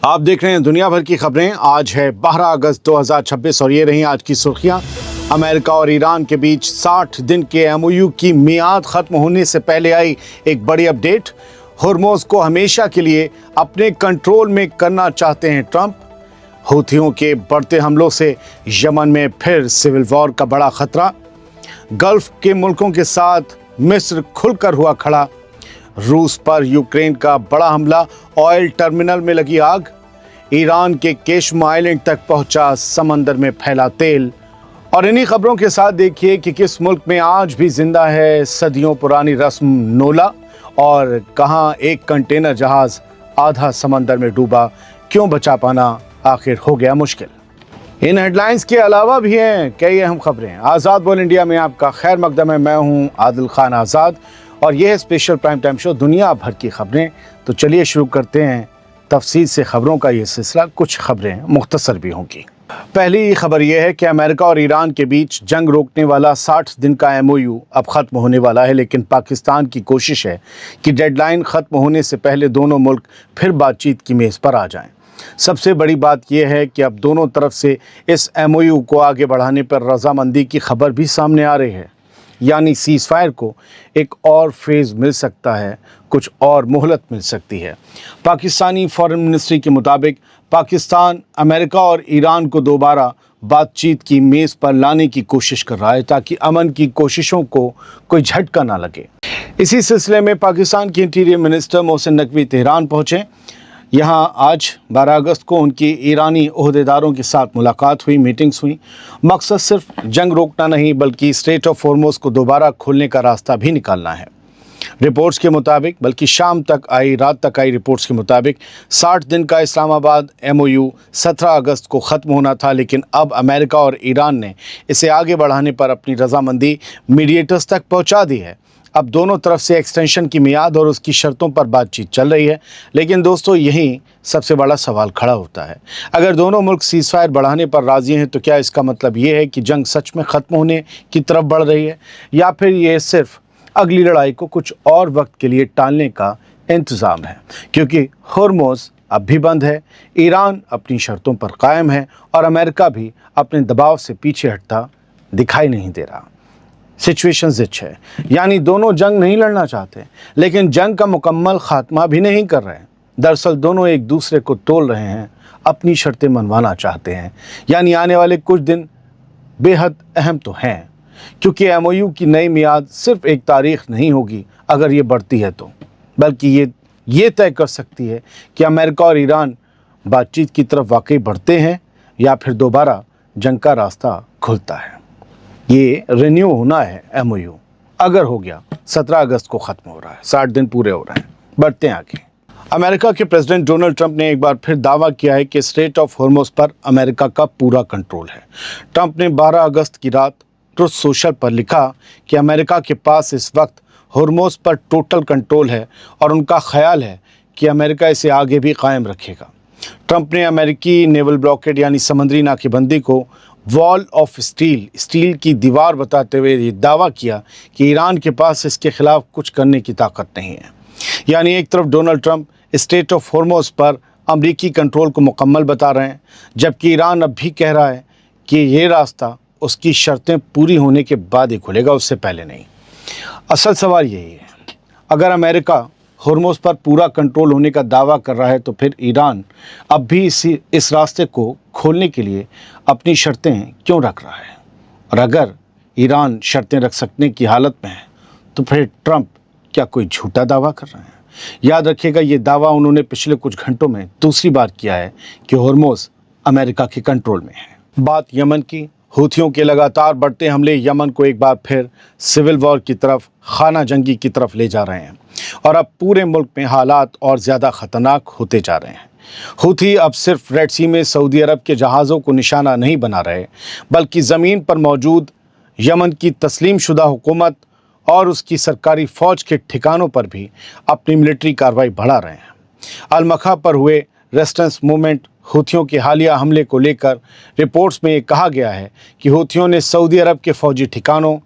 आप देख रहे हैं दुनिया भर की खबरें। आज है 12 अगस्त 2026 और ये रही आज की सुर्खियां। अमेरिका और ईरान के बीच 60 दिन के एमओयू की मियाद खत्म होने से पहले आई एक बड़ी अपडेट। हुर्मुज़ को हमेशा के लिए अपने कंट्रोल में करना चाहते हैं ट्रंप। हूथियों के बढ़ते हमलों से यमन में फिर सिविल वॉर का बड़ा खतरा। गल्फ के मुल्कों के साथ मिस्र खुलकर हुआ खड़ा। रूस पर यूक्रेन का बड़ा हमला, ऑयल टर्मिनल में लगी आग। ईरान के केशम आइलैंड तक पहुंचा समंदर में फैला तेल। और इन्हीं खबरों के साथ देखिए कि किस मुल्क में आज भी जिंदा है सदियों पुरानी रस्म नोला, और कहां एक कंटेनर जहाज आधा समंदर में डूबा, क्यों बचा पाना आखिर हो गया मुश्किल। इन हेडलाइंस के अलावा भी हैं कई अहम खबरें। आज़ाद बोल इंडिया में आपका खैर मकदम है। मैं हूं आदिल खान आज़ाद और यह है स्पेशल प्राइम टाइम शो दुनिया भर की खबरें। तो चलिए शुरू करते हैं तफसील से खबरों का ये सिलसिला। कुछ खबरें मुख्तसर भी होंगी। पहली खबर यह है कि अमेरिका और ईरान के बीच जंग रोकने वाला 60 दिन का एमओयू अब ख़त्म होने वाला है, लेकिन पाकिस्तान की कोशिश है कि डेडलाइन ख़त्म होने से पहले दोनों मुल्क फिर बातचीत की मेज़ पर आ जाएं। सबसे बड़ी बात यह है कि अब दोनों तरफ से इस एमओयू को आगे बढ़ाने पर रजामंदी की खबर भी सामने आ रही है, यानी सीज़ फायर को एक और फेज़ मिल सकता है, कुछ और मोहलत मिल सकती है। पाकिस्तानी फॉरेन मिनिस्ट्री के मुताबिक पाकिस्तान अमेरिका और ईरान को दोबारा बातचीत की मेज़ पर लाने की कोशिश कर रहा है ताकि अमन की कोशिशों को कोई झटका ना लगे। इसी सिलसिले में पाकिस्तान के interior minister Mohsin Naqvi Tehran पहुँचे। यहाँ आज 12 अगस्त को उनकी ईरानी ओहदेदारों के साथ मुलाकात हुई, मीटिंग्स हुई। मकसद सिर्फ जंग रोकना नहीं बल्कि स्ट्रेट ऑफ हॉर्मुज़ को दोबारा खोलने का रास्ता भी निकालना है। रिपोर्ट्स के मुताबिक, बल्कि रात तक आई रिपोर्ट्स के मुताबिक 60 दिन का इस्लामाबाद एमओयू 17 अगस्त को ख़त्म होना था, लेकिन अब अमेरिका और ईरान ने इसे आगे बढ़ाने पर अपनी रजामंदी मीडिएटर्स तक पहुँचा दी है। अब दोनों तरफ से एक्सटेंशन की मियाद और उसकी शर्तों पर बातचीत चल रही है। लेकिन दोस्तों, यहीं सबसे बड़ा सवाल खड़ा होता है। अगर दोनों मुल्क सीज़ फायर बढ़ाने पर राज़ी हैं तो क्या इसका मतलब ये है कि जंग सच में ख़त्म होने की तरफ बढ़ रही है, या फिर ये सिर्फ अगली लड़ाई को कुछ और वक्त के लिए टालने का इंतज़ाम है? क्योंकि हुर्मुज़ अब भी बंद है, ईरान अपनी शर्तों पर कायम है और अमेरिका भी अपने दबाव से पीछे हटता दिखाई नहीं दे रहा। सिचुएशन जिच है, यानी दोनों जंग नहीं लड़ना चाहते, लेकिन जंग का मुकम्मल खात्मा भी नहीं कर रहे हैं। दरअसल दोनों एक दूसरे को तोल रहे हैं, अपनी शर्तें मनवाना चाहते हैं। यानी आने वाले कुछ दिन बेहद अहम तो हैं, क्योंकि एमओयू की नई मियाद सिर्फ एक तारीख नहीं होगी अगर ये बढ़ती है तो, बल्कि ये तय कर सकती है कि अमेरिका और ईरान बातचीत की तरफ वाकई बढ़ते हैं या फिर दोबारा जंग का रास्ता खुलता है। ये रिन्यू होना है एमओयू। अगर हो गया 17 अगस्त को ख़त्म हो रहा है, 60 दिन पूरे हो रहे हैं। बढ़ते हैं आगे। अमेरिका के प्रेसिडेंट डोनाल्ड ट्रंप ने एक बार फिर दावा किया है कि स्ट्रेट ऑफ हॉर्मुज़ पर अमेरिका का पूरा कंट्रोल है। ट्रंप ने 12 अगस्त की रात ट्रुथ सोशल पर लिखा कि अमेरिका के पास इस वक्त हॉर्मुज़ पर टोटल कंट्रोल है और उनका ख्याल है कि अमेरिका इसे आगे भी कायम रखेगा। ट्रंप ने अमेरिकी नेवल ब्लॉकेड यानी समुद्री नाकेबंदी को वॉल ऑफ स्टील की दीवार बताते हुए ये दावा किया कि ईरान के पास इसके खिलाफ कुछ करने की ताकत नहीं है। यानी एक तरफ Donald Trump straight of Hormuz पर अमेरिकी कंट्रोल को मुकम्मल बता रहे हैं, जबकि ईरान अब भी कह रहा है कि ये रास्ता उसकी शर्तें पूरी होने के बाद ही खुलेगा, उससे पहले नहीं। असल सवाल यही है, अगर अमेरिका हॉर्मुज़ पर पूरा कंट्रोल होने का दावा कर रहा है तो फिर ईरान अब भी इस रास्ते को खोलने के लिए अपनी शर्तें क्यों रख रहा है? और अगर ईरान शर्तें रख सकने की हालत में है तो फिर ट्रंप क्या कोई झूठा दावा कर रहे हैं? याद रखिएगा, ये दावा उन्होंने पिछले कुछ घंटों में दूसरी बार किया है कि हॉर्मुज़ अमेरिका के कंट्रोल में है। बात यमन की। हूथियों के लगातार बढ़ते हमले यमन को एक बार फिर सिविल वॉर की तरफ, खाना जंगी की तरफ ले जा रहे हैं और अब पूरे मुल्क में हालात और ज़्यादा ख़तरनाक होते जा रहे हैं। हूथी अब सिर्फ रेड सी में सऊदी अरब के जहाज़ों को निशाना नहीं बना रहे, बल्कि ज़मीन पर मौजूद यमन की तस्लीम शुदा हुकूमत और उसकी सरकारी फ़ौज के ठिकानों पर भी अपनी मिलिट्री कार्रवाई बढ़ा रहे हैं। अल-मखा पर हुए रेजिस्टेंस मूवमेंट हूथियों के हालिया हमले को लेकर रिपोर्ट्स में ये कहा गया है कि हूथियों ने सऊदी अरब के फ़ौजी ठिकानों,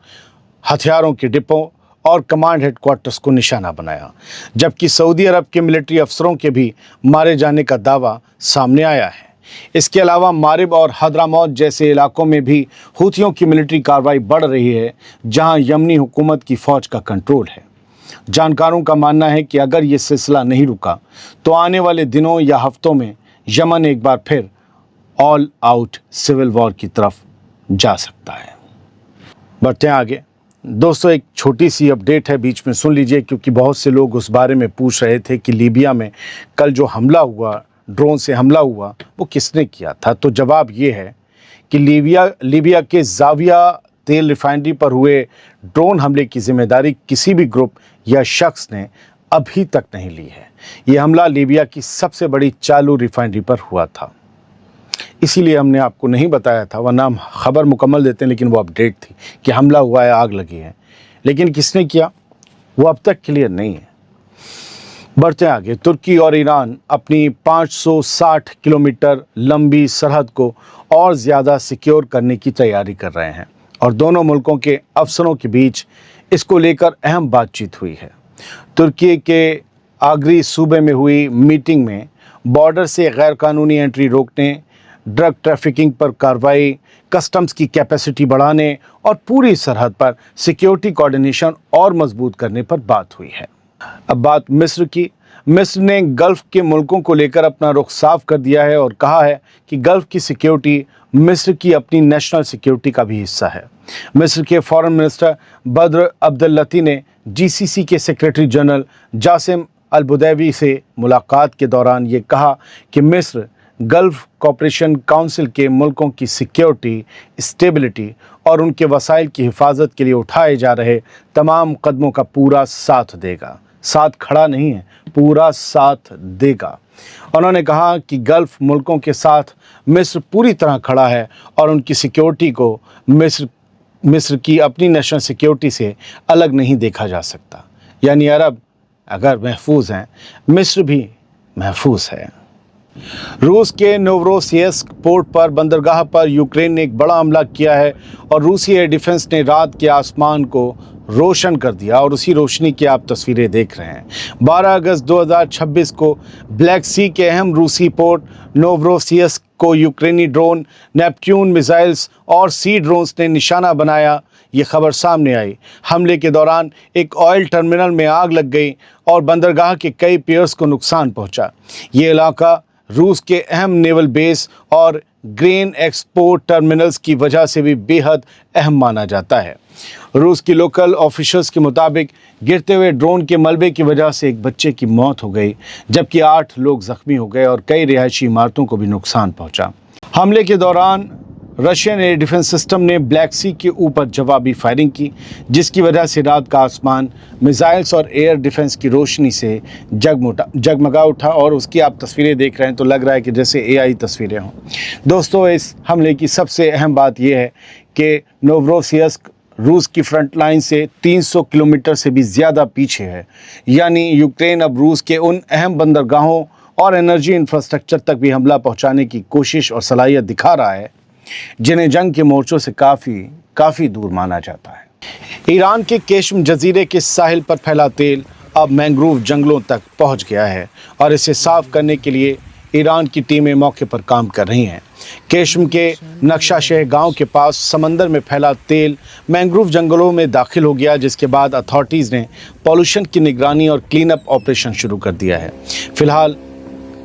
हथियारों के डिपों और कमांड हेडक्वार्टर्स को निशाना बनाया, जबकि सऊदी अरब के मिलिट्री अफसरों के भी मारे जाने का दावा सामने आया है। इसके अलावा मारिब और हदरामौत जैसे इलाकों में भी हूथियों की मिलिट्री कार्रवाई बढ़ रही है, जहां यमनी हुकूमत की फ़ौज का कंट्रोल है। जानकारों का मानना है कि अगर ये सिलसिला नहीं रुका तो आने वाले दिनों या हफ्तों में यमन एक बार फिर ऑल आउट सिविल वॉर की तरफ जा सकता है। बढ़ते हैं आगे। दोस्तों, एक छोटी सी अपडेट है, बीच में सुन लीजिए, क्योंकि बहुत से लोग उस बारे में पूछ रहे थे कि लीबिया में कल जो हमला हुआ, ड्रोन से हमला हुआ, वो किसने किया था। तो जवाब ये है कि लीबिया के जाविया तेल रिफाइनरी पर हुए ड्रोन हमले की जिम्मेदारी किसी भी ग्रुप या शख्स ने अभी तक नहीं ली है। ये हमला लीबिया की सबसे बड़ी चालू रिफाइनरी पर हुआ था, इसीलिए हमने आपको नहीं बताया था, वरना हम खबर मुकम्मल देते हैं, लेकिन वो अपडेट थी कि हमला हुआ है, आग लगी है। लेकिन किसने किया वो अब तक क्लियर नहीं है। बढ़ते आगे। तुर्की और ईरान अपनी 560 किलोमीटर लंबी सरहद को और ज़्यादा सिक्योर करने की तैयारी कर रहे हैं और दोनों मुल्कों के अफसरों के बीच इसको लेकर अहम बातचीत हुई है। तुर्की के आगरी सूबे में हुई मीटिंग में बॉर्डर से गैरकानूनी एंट्री रोकने, ड्रग ट्रैफिकिंग पर कार्रवाई, कस्टम्स की कैपेसिटी बढ़ाने और पूरी सरहद पर सिक्योरिटी कोऑर्डिनेशन और मजबूत करने पर बात हुई है। अब बात मिस्र की। मिस्र ने गल्फ़ के मुल्कों को लेकर अपना रुख साफ कर दिया है और कहा है कि गल्फ़ की सिक्योरिटी मिस्र की अपनी नेशनल सिक्योरिटी का भी हिस्सा है। मिस्र के फॉरेन मिनिस्टर बद्र अब्देल्लती ने जीसीसी के सेक्रेटरी जनरल जासिम अल-बुदैवी से मुलाकात के दौरान ये कहा कि मिस्र गल्फ़ कोऑपरेशन काउंसिल के मुल्कों की सिक्योरिटी, स्टेबिलिटी और उनके वसाइल की हिफाजत के लिए उठाए जा रहे तमाम कदमों का पूरा साथ देगा। साथ खड़ा नहीं है, पूरा साथ देगा। उन्होंने कहा कि गल्फ़ मुल्कों के साथ मिस्र पूरी तरह खड़ा है और उनकी सिक्योरिटी को मिस्र की अपनी नेशनल सिक्योरिटी से अलग नहीं देखा जा सकता। यानी अरब अगर महफूज हैं, मिस्र भी महफूज है। रूस के नोवरोसिस्क पोर्ट पर बंदरगाह पर यूक्रेन ने एक बड़ा हमला किया है और रूसी एयर डिफेंस ने रात के आसमान को रोशन कर दिया और उसी रोशनी की आप तस्वीरें देख रहे हैं। 12 अगस्त 2026 को ब्लैक सी के अहम रूसी पोर्ट नोवरोसिस्क को यूक्रेनी ड्रोन, नेपट्यून मिसाइल्स और सी ड्रोन्स ने निशाना बनाया। ये खबर सामने आई। हमले के दौरान एक ऑयल टर्मिनल में आग लग गई और बंदरगाह के कई पियर्स को नुकसान पहुंचा। ये इलाका रूस के अहम नेवल बेस और ग्रेन एक्सपोर्ट टर्मिनल्स की वजह से भी बेहद अहम माना जाता है। रूस की लोकल ऑफिशियल्स के मुताबिक गिरते हुए ड्रोन के मलबे की वजह से एक बच्चे की मौत हो गई, जबकि 8 लोग जख्मी हो गए और कई रिहायशी इमारतों को भी नुकसान पहुंचा। हमले के दौरान रशियन एयर डिफेंस सिस्टम ने ब्लैक सी के ऊपर जवाबी फायरिंग की, जिसकी वजह से रात का आसमान मिसाइल्स और एयर डिफेंस की रोशनी से जगमगा उठा और उसकी आप तस्वीरें देख रहे हैं तो लग रहा है कि जैसे एआई तस्वीरें हों। दोस्तों, इस हमले की सबसे अहम बात यह है कि नोवरोसिस्क रूस की फ्रंट लाइन से 300 किलोमीटर से भी ज़्यादा पीछे है। यानी यूक्रेन अब रूस के उन अहम बंदरगाहों और एनर्जी इंफ्रास्ट्रक्चर तक भी हमला पहुंचाने की कोशिश और सलाहियत दिखा रहा है, जिन्हें जंग के मोर्चों से काफ़ी दूर माना जाता है। ईरान के केश्म जजीरे के साहिल पर फैला तेल अब मैंग्रोव जंगलों तक पहुंच गया है और इसे साफ करने के लिए ईरान की टीमें मौके पर काम कर रही हैं। केश्म के नक्शाशह गांव के पास समंदर में फैला तेल मैंग्रोव जंगलों में दाखिल हो गया, जिसके बाद अथॉरिटीज़ ने पॉल्यूशन की निगरानी और क्लीन अप ऑपरेशन शुरू कर दिया है। फिलहाल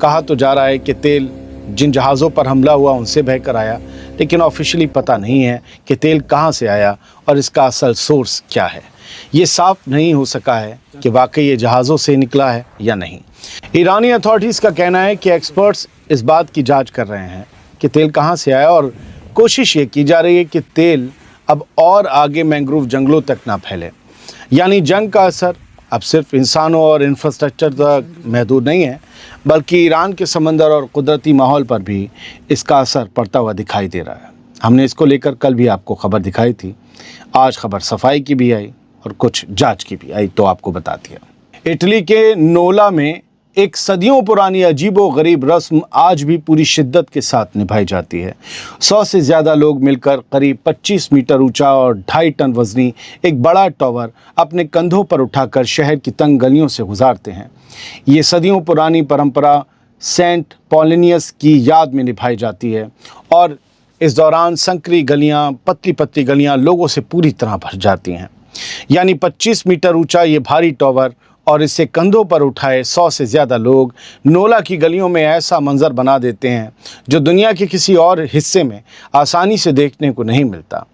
कहा तो जा रहा है कि तेल जिन जहाज़ों पर हमला हुआ उनसे बहकर आया, लेकिन ऑफिशियली पता नहीं है कि तेल कहां से आया और इसका असल सोर्स क्या है। ये साफ नहीं हो सका है कि वाकई ये जहाज़ों से निकला है या नहीं। ईरानी अथॉरिटीज़ का कहना है कि एक्सपर्ट्स इस बात की जांच कर रहे हैं कि तेल कहां से आया और कोशिश ये की जा रही है कि तेल अब और आगे मैंग्रोव जंगलों तक ना फैले। यानी जंग का असर अब सिर्फ इंसानों और इंफ्रास्ट्रक्चर तक महदूद नहीं है, बल्कि ईरान के समंदर और कुदरती माहौल पर भी इसका असर पड़ता हुआ दिखाई दे रहा है। हमने इसको लेकर कल भी आपको खबर दिखाई थी, आज खबर सफाई की भी आई और कुछ जांच की भी आई, तो आपको बता दिया। इटली के नोला में एक सदियों पुरानी अजीबो-गरीब रस्म आज भी पूरी शिद्दत के साथ निभाई जाती है। 100 से ज़्यादा लोग मिलकर करीब 25 मीटर ऊंचा और 2.5 टन वजनी एक बड़ा टॉवर अपने कंधों पर उठाकर शहर की तंग गलियों से गुजारते हैं। ये सदियों पुरानी परंपरा सेंट पॉलिनियस की याद में निभाई जाती है और इस दौरान संकरी गलियां, पतली पतली गलियां लोगों से पूरी तरह भर जाती हैं। यानी 25 मीटर ऊंचा ये भारी टॉवर और इसे कंधों पर उठाए 100 से ज़्यादा लोग नोला की गलियों में ऐसा मंजर बना देते हैं जो दुनिया के किसी और हिस्से में आसानी से देखने को नहीं मिलता।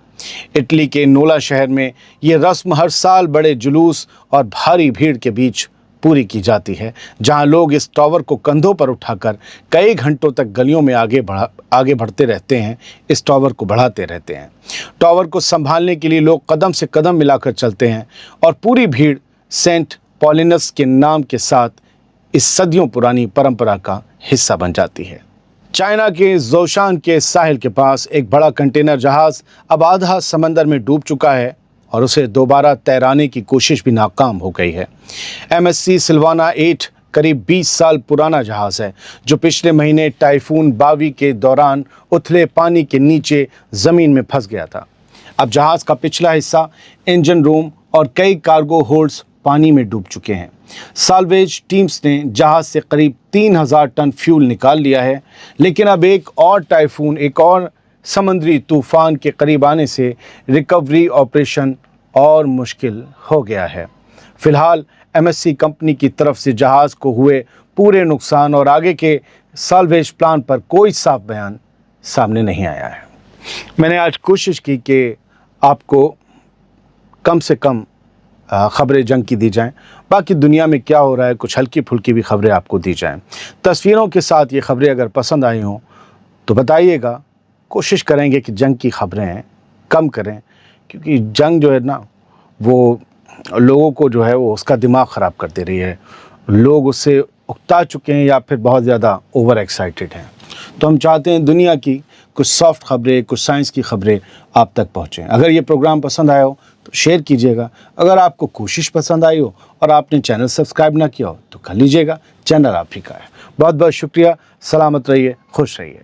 इटली के नोला शहर में ये रस्म हर साल बड़े जुलूस और भारी भीड़ के बीच पूरी की जाती है, जहां लोग इस टॉवर को कंधों पर उठाकर कई घंटों तक गलियों में आगे बढ़ते रहते हैं, इस टॉवर को बढ़ाते रहते हैं। टॉवर को संभालने के लिए लोग कदम से कदम मिलाकर चलते हैं और पूरी भीड़ सेंट पॉलिनस के नाम के साथ इस सदियों पुरानी परंपरा का हिस्सा बन जाती है। चाइना के जोशान के साहिल के पास एक बड़ा कंटेनर जहाज़ अब आधा समंदर में डूब चुका है और उसे दोबारा तैराने की कोशिश भी नाकाम हो गई है। MSC सिल्वाना 8 करीब 20 साल पुराना जहाज़ है जो पिछले महीने टाइफून बावी के दौरान उथले पानी के नीचे ज़मीन में फंस गया था। अब जहाज़ का पिछला हिस्सा, इंजन रूम और कई कार्गो होल्ड्स पानी में डूब चुके हैं। साल्वेज टीम्स ने जहाज़ से करीब 3000 टन फ्यूल निकाल लिया है, लेकिन अब एक और टाइफून, एक और समुद्री तूफान के करीब आने से रिकवरी ऑपरेशन और मुश्किल हो गया है। फिलहाल MSC कंपनी की तरफ से जहाज़ को हुए पूरे नुकसान और आगे के साल्वेज प्लान पर कोई साफ बयान सामने नहीं आया है। मैंने आज कोशिश की कि आपको कम से कम ख़बरें जंग की दी जाएं, बाकी दुनिया में क्या हो रहा है कुछ हल्की फुल्की भी ख़बरें आपको दी जाएं। तस्वीरों के साथ ये ख़बरें अगर पसंद आई हों तो बताइएगा, कोशिश करेंगे कि जंग की ख़बरें कम करें, क्योंकि जंग जो है ना वो लोगों को जो है वो उसका दिमाग ख़राब कर दे रही है। लोग उससे उकता चुके हैं या फिर बहुत ज़्यादा ओवर एक्साइटेड हैं। तो हम चाहते हैं दुनिया की कुछ सॉफ्ट ख़बरें, कुछ साइंस की ख़बरें आप तक पहुँचें। अगर ये प्रोग्राम पसंद आया हो तो शेयर कीजिएगा। अगर आपको कोशिश पसंद आई हो और आपने चैनल सब्सक्राइब ना किया हो तो कर लीजिएगा, चैनल आप ही का है। बहुत बहुत शुक्रिया। सलामत रहिए, खुश रहिए।